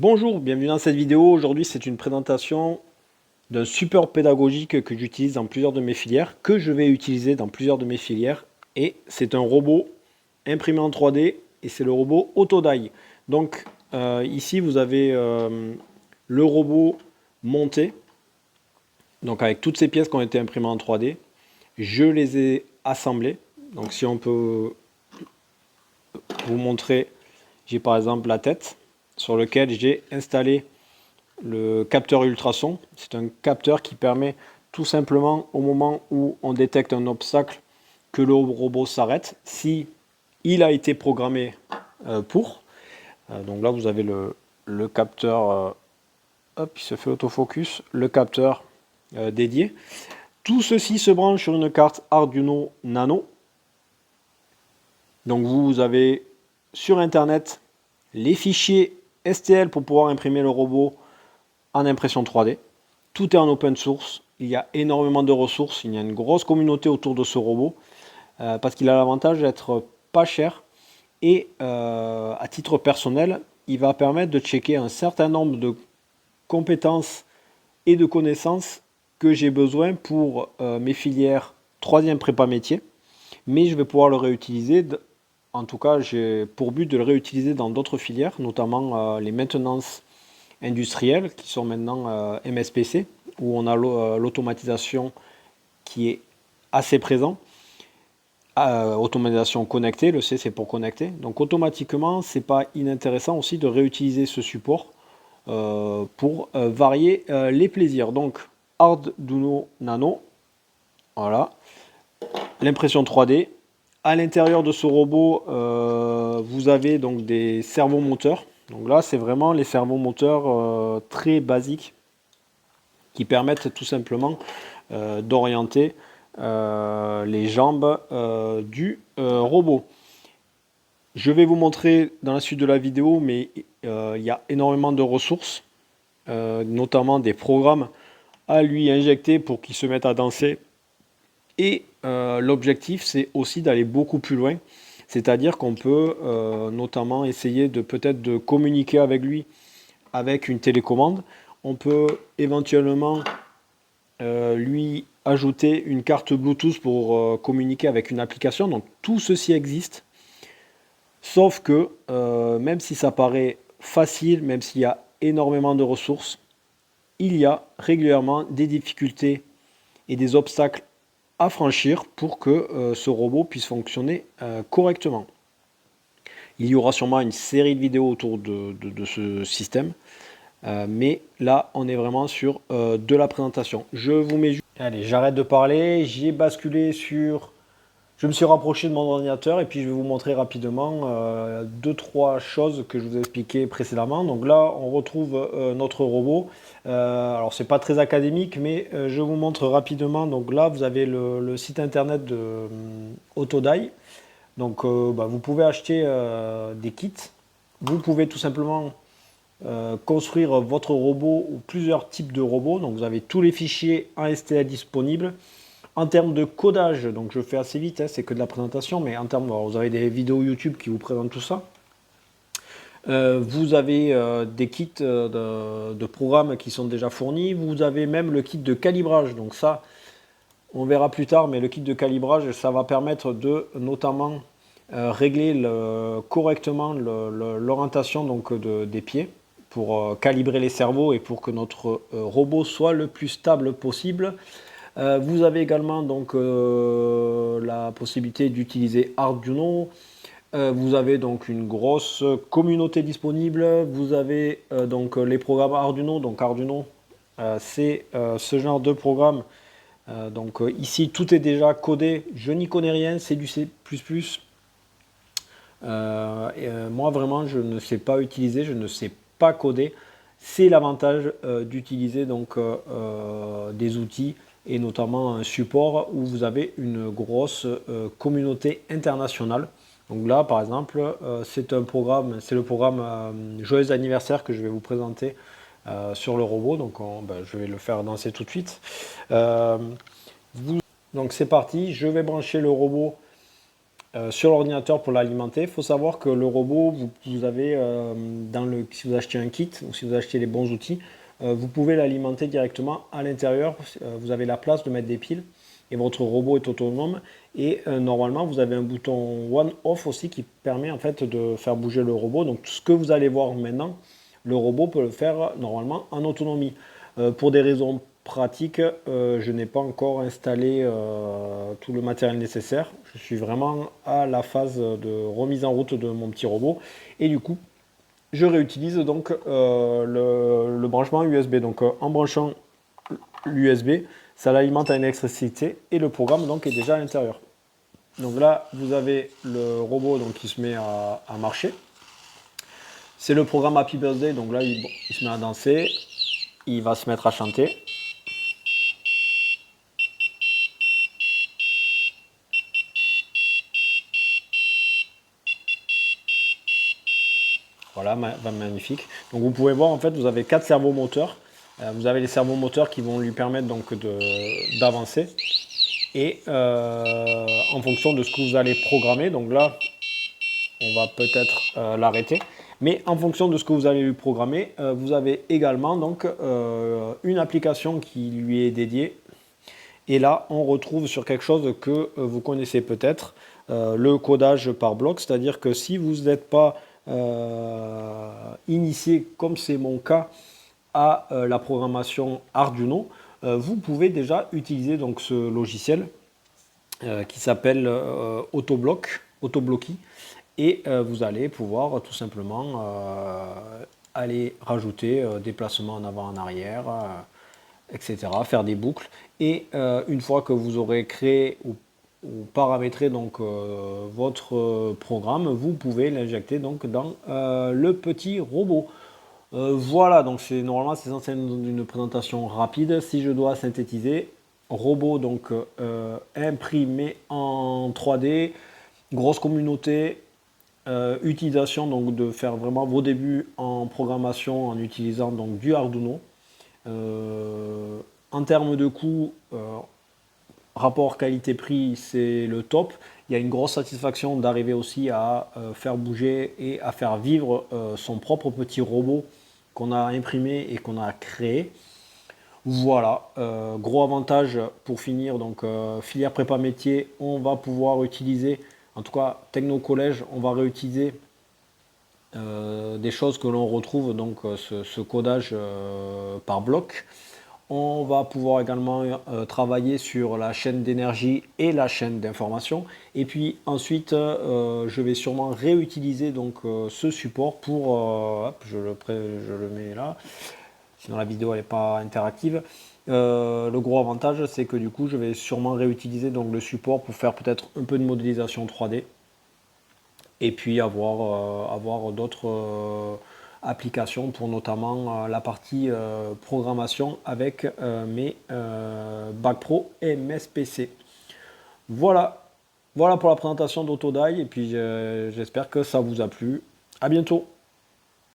Bonjour, bienvenue dans cette vidéo. Aujourd'hui, c'est une présentation d'un support pédagogique que j'utilise dans plusieurs de mes filières, que je vais utiliser dans plusieurs de mes filières. Et c'est un robot imprimé en 3D et c'est le robot Autodie. Donc ici, vous avez le robot monté, donc avec toutes ces pièces qui ont été imprimées en 3D. Je les ai assemblées. Donc si on peut vous montrer, j'ai par exemple la tête sur lequel j'ai installé le capteur ultrason. C'est un capteur qui permet tout simplement au moment où on détecte un obstacle que le robot s'arrête si il a été programmé pour. Donc là vous avez le capteur, hop, il se fait autofocus, le capteur dédié. Tout ceci se branche sur une carte Arduino Nano. Donc vous avez sur internet les fichiers STL pour pouvoir imprimer le robot en impression 3D. Tout est en open source, il y a énormément de ressources, il y a une grosse communauté autour de ce robot parce qu'il a l'avantage d'être pas cher et à titre personnel, il va permettre de checker un certain nombre de compétences et de connaissances que j'ai besoin pour mes filières 3e prépa métier, mais je vais pouvoir le réutiliser. En tout cas, j'ai pour but de le réutiliser dans d'autres filières, notamment les maintenances industrielles qui sont maintenant MSPC, où on a l'automatisation qui est assez présent. Automatisation connectée, le C c'est pour connecter. Donc automatiquement, c'est pas inintéressant aussi de réutiliser ce support pour varier les plaisirs. Donc Arduino Nano, voilà, l'impression 3D. À l'intérieur de ce robot, vous avez donc des servomoteurs. Donc là, c'est vraiment les servomoteurs très basiques qui permettent tout simplement d'orienter les jambes du robot. Je vais vous montrer dans la suite de la vidéo, mais il y a énormément de ressources, notamment des programmes à lui injecter pour qu'il se mette à danser. Et l'objectif, c'est aussi d'aller beaucoup plus loin. C'est-à-dire qu'on peut notamment essayer de peut-être de communiquer avec lui avec une télécommande. On peut éventuellement lui ajouter une carte Bluetooth pour communiquer avec une application. Donc tout ceci existe. Sauf que même si ça paraît facile, même s'il y a énormément de ressources, il y a régulièrement des difficultés et des obstacles à franchir pour que ce robot puisse fonctionner correctement. Il y aura sûrement une série de vidéos autour de ce système, mais là on est vraiment sur de la présentation. Je vous mets juste... Allez, j'arrête de parler, j'ai basculé sur... Je me suis rapproché de mon ordinateur et puis je vais vous montrer rapidement 2-3 choses que je vous ai expliquées précédemment. Donc là, on retrouve notre robot. Alors, c'est pas très académique, mais je vous montre rapidement. Donc là, vous avez le site internet de Autodie. Donc, vous pouvez acheter des kits. Vous pouvez tout simplement construire votre robot ou plusieurs types de robots. Donc, vous avez tous les fichiers en STL disponibles. En termes de codage, donc je fais assez vite, hein, c'est que de la présentation, mais en termes, vous avez des vidéos YouTube qui vous présentent tout ça. Vous avez des kits de programmes qui sont déjà fournis. Vous avez même le kit de calibrage. Donc ça, on verra plus tard, mais le kit de calibrage, ça va permettre de notamment régler correctement l'orientation des pieds pour calibrer les cerveaux et pour que notre robot soit le plus stable possible. Vous avez également donc la possibilité d'utiliser Arduino. Vous avez donc une grosse communauté disponible. Vous avez donc les programmes Arduino. Donc Arduino, c'est ce genre de programme. Donc ici, tout est déjà codé. Je n'y connais rien, c'est du C++. Moi, vraiment, je ne sais pas utiliser, je ne sais pas coder. C'est l'avantage d'utiliser donc des outils et notamment un support où vous avez une grosse communauté internationale. Donc là, par exemple, c'est le programme Joyeux anniversaire que je vais vous présenter sur le robot. Donc je vais le faire danser tout de suite. Donc c'est parti, je vais brancher le robot sur l'ordinateur pour l'alimenter. Il faut savoir que le robot, vous avez, si vous achetez un kit ou si vous achetez les bons outils, vous pouvez l'alimenter directement à l'intérieur. Vous avez la place de mettre des piles et votre robot est autonome. Et normalement, vous avez un bouton on-off aussi qui permet en fait de faire bouger le robot. Donc tout ce que vous allez voir maintenant, le robot peut le faire normalement en autonomie. Pour des raisons pratiques, je n'ai pas encore installé tout le matériel nécessaire. Je suis vraiment à la phase de remise en route de mon petit robot. Et du coup, je réutilise donc le branchement USB. Donc en branchant l'USB, ça l'alimente à l'électricité et le programme donc est déjà à l'intérieur. Donc là, vous avez le robot donc, qui se met à marcher. C'est le programme Happy Birthday, donc là il se met à danser, il va se mettre à chanter. Voilà, magnifique. Donc vous pouvez voir en fait, vous avez 4 servomoteurs. Vous avez les servomoteurs qui vont lui permettre donc d'avancer. Et en fonction de ce que vous allez programmer, donc là, on va peut-être l'arrêter. Mais en fonction de ce que vous allez lui programmer, vous avez également donc une application qui lui est dédiée. Et là, on retrouve sur quelque chose que vous connaissez peut-être, le codage par bloc. C'est-à-dire que si vous n'êtes pas initié, comme c'est mon cas, à la programmation Arduino, vous pouvez déjà utiliser donc ce logiciel qui s'appelle Autoblocky. Et vous allez pouvoir tout simplement aller rajouter des placements en avant, en arrière, etc., faire des boucles. Et une fois que vous aurez créé ou paramétré donc votre programme, vous pouvez l'injecter donc dans le petit robot. Voilà, donc normalement c'est censé être une présentation rapide. Si je dois synthétiser, robot donc imprimé en 3D, grosse communauté, utilisation donc de faire vraiment vos débuts en programmation en utilisant donc du Arduino. En termes de coût, rapport qualité-prix, c'est le top. Il y a une grosse satisfaction d'arriver aussi à faire bouger et à faire vivre son propre petit robot qu'on a imprimé et qu'on a créé. Voilà, gros avantage pour finir, donc filière prépa métier, on va pouvoir utiliser, en tout cas techno collège, on va réutiliser des choses que l'on retrouve, donc ce codage par bloc. On va pouvoir également travailler sur la chaîne d'énergie et la chaîne d'information. Et puis ensuite, je vais sûrement réutiliser donc, ce support pour... hop, je le mets là, sinon la vidéo n'est pas interactive. Le gros avantage, c'est que du coup, je vais sûrement réutiliser donc, le support pour faire peut-être un peu de modélisation 3D. Et puis avoir d'autres applications pour notamment la partie programmation avec mes Bac Pro et MSPC. Voilà, voilà pour la présentation d'Autodai et puis j'espère que ça vous a plu. À bientôt.